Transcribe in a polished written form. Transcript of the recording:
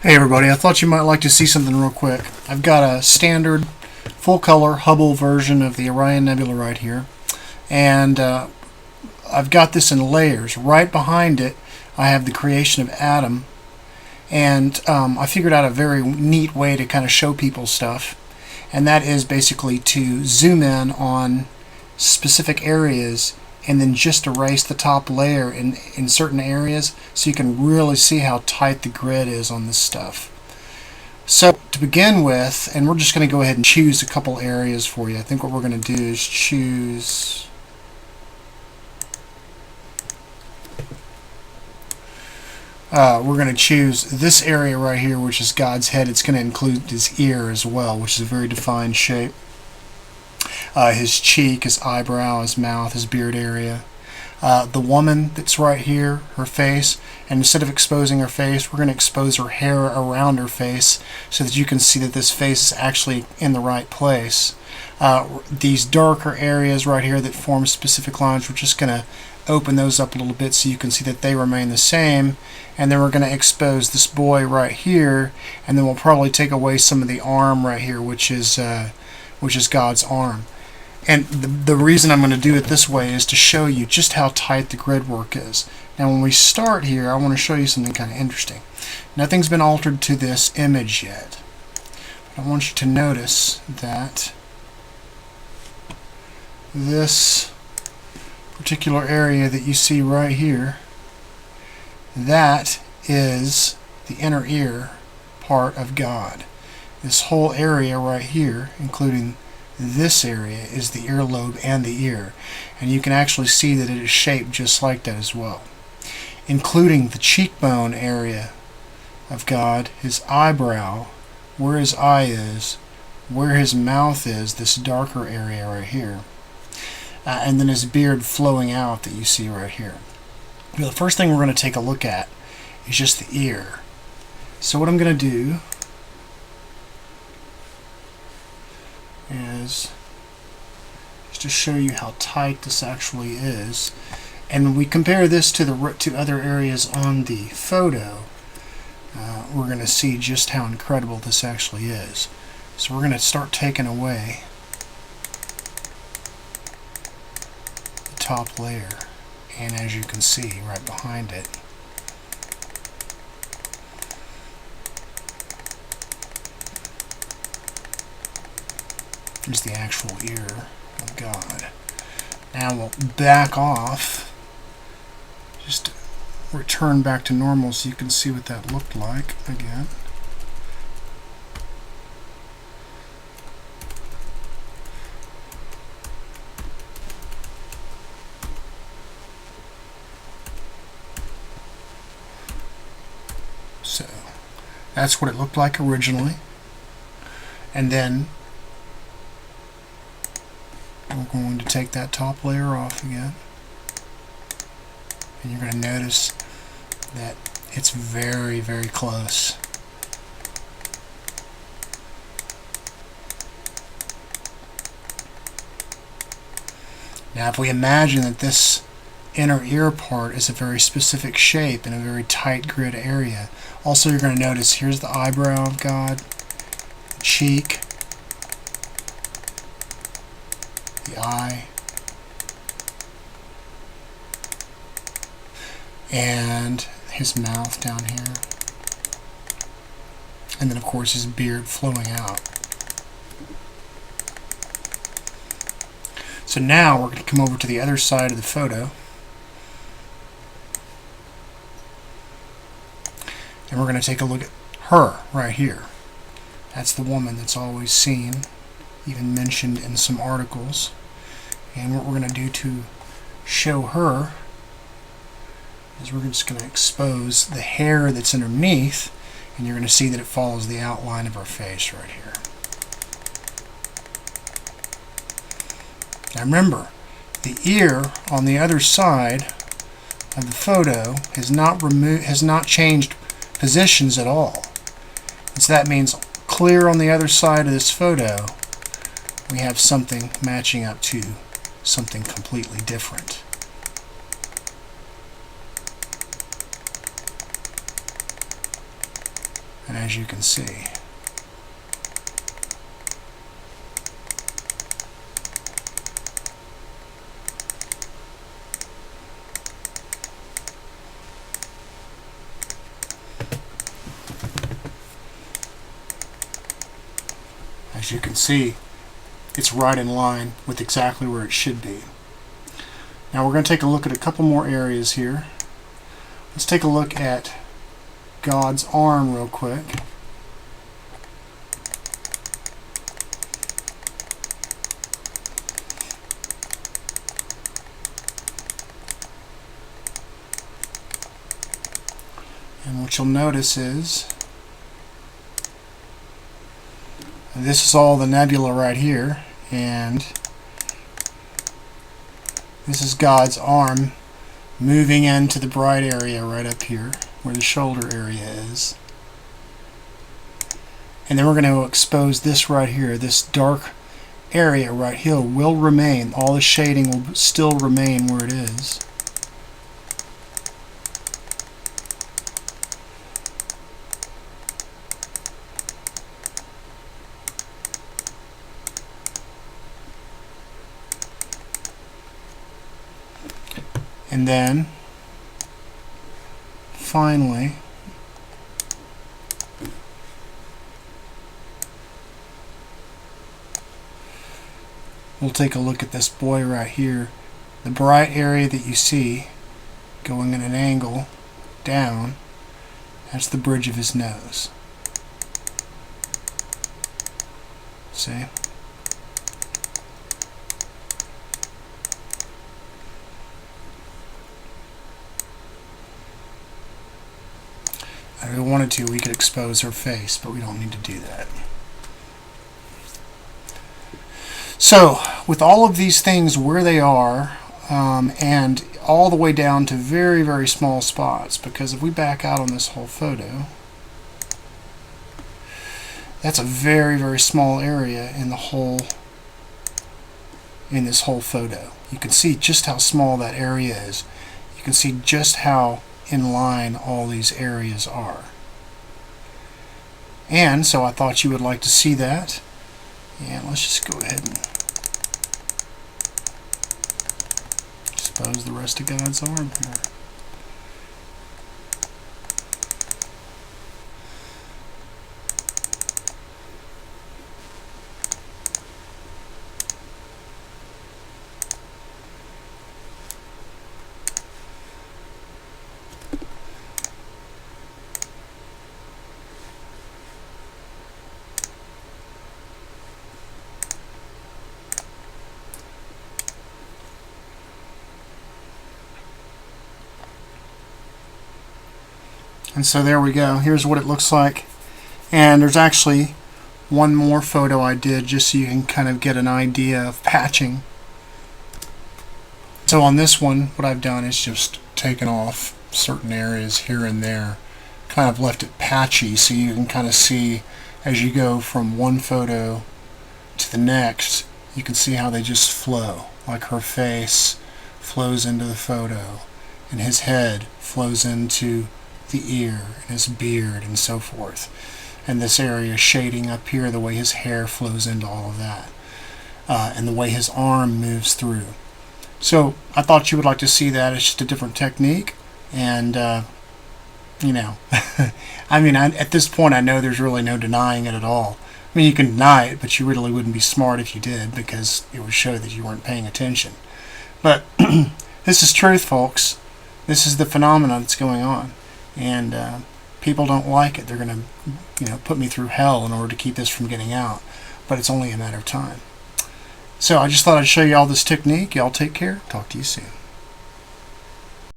Hey everybody, I thought you might like to see something real quick. I've got a standard full color Hubble version of the Orion Nebula right here, and I've got this in layers. Right behind it I have the creation of Adam, and I figured out a very neat way to kind of show people stuff, and that is basically to zoom in on specific areas and then just erase the top layer in certain areas so you can really see how tight the grid is on this stuff. So to begin with, and we're just going to go ahead and choose a couple areas for you. I think what we're going to do is choose we're going to choose this area right here, which is God's head. It's going to include his ear as well, which is a very defined shape. His cheek, his eyebrow, his mouth, his beard area. The woman that's right here, her face, and instead of exposing her face, we're going to expose her hair around her face so that you can see that this face is actually in the right place. These darker areas right here that form specific lines, we're just going to open those up a little bit so you can see that they remain the same, and then we're going to expose this boy right here, and then we'll probably take away some of the arm right here, which is God's arm. And the reason I'm going to do it this way is to show you just how tight the grid work is. Now when we start here, I want to show you something kind of interesting. Nothing's been altered to this image yet. But I want you to notice that this particular area that you see right here, that is the inner ear part of God. This whole area right here, including this area, is the earlobe and the ear, and you can actually see that it is shaped just like that as well, including the cheekbone area of God, his eyebrow, where his eye is, where his mouth is, this darker area right here, and then his beard flowing out that you see right here. Now, the first thing we're going to take a look at is just the ear. So what I'm going to do is just to show you how tight this actually is, and when we compare this to other areas on the photo, we're going to see just how incredible this actually is. So we're going to start taking away the top layer, and as you can see right behind it, is the actual ear of God. Now we'll back off, just return back to normal so you can see what that looked like again. So that's what it looked like originally, and then we're going to take that top layer off again, and you're going to notice that it's very, very close. Now if we imagine that this inner ear part is a very specific shape in a very tight grid area, also you're going to notice here's the eyebrow of God, the cheek, the eye, and his mouth down here, and then of course his beard flowing out. So now we're going to come over to the other side of the photo, and we're going to take a look at her right here. That's the woman that's always seen, even mentioned in some articles. And what we're going to do to show her is we're just going to expose the hair that's underneath, and you're going to see that it follows the outline of her face right here. Now remember, the ear on the other side of the photo has not changed positions at all. And so that means clear on the other side of this photo we have something matching up to something completely different. And as you can see. As you can see, it's right in line with exactly where it should be. Now we're going to take a look at a couple more areas here. Let's take a look at God's arm real quick. And what you'll notice is this is all the nebula right here, and this is God's arm moving into the bright area right up here where the shoulder area is. And then we're going to expose this right here. This dark area right here will remain. All the shading will still remain where it is. And then, finally, we'll take a look at this boy right here. The bright area that you see going in an angle down, that's the bridge of his nose. See? If we wanted to, we could expose her face, but we don't need to do that. So, with all of these things where they are, and all the way down to very, very small spots, because if we back out on this whole photo, that's a very, very small area in this whole photo. You can see just how small that area is. You can see just how in line all these areas are. And so I thought you would like to see that. And let's just go ahead and expose the rest of God's arm here. And so there we go. Here's what it looks like. And there's actually one more photo I did just so you can kind of get an idea of patching. So on this one, what I've done is just taken off certain areas here and there, kind of left it patchy so you can kind of see as you go from one photo to the next, you can see how they just flow. Like her face flows into the photo, and his head flows into the ear, and his beard, and so forth. And this area shading up here, the way his hair flows into all of that, and the way his arm moves through. So I thought you would like to see that. It's just a different technique, and you know, I mean, at this point I know there's really no denying it at all. I mean, you can deny it, but you really wouldn't be smart if you did, because it would show that you weren't paying attention. But this is truth, folks. This is the phenomenon that's going on. And people don't like it. They're going to, put me through hell in order to keep this from getting out. But it's only a matter of time. So I just thought I'd show you all this technique. Y'all take care. Talk to you soon.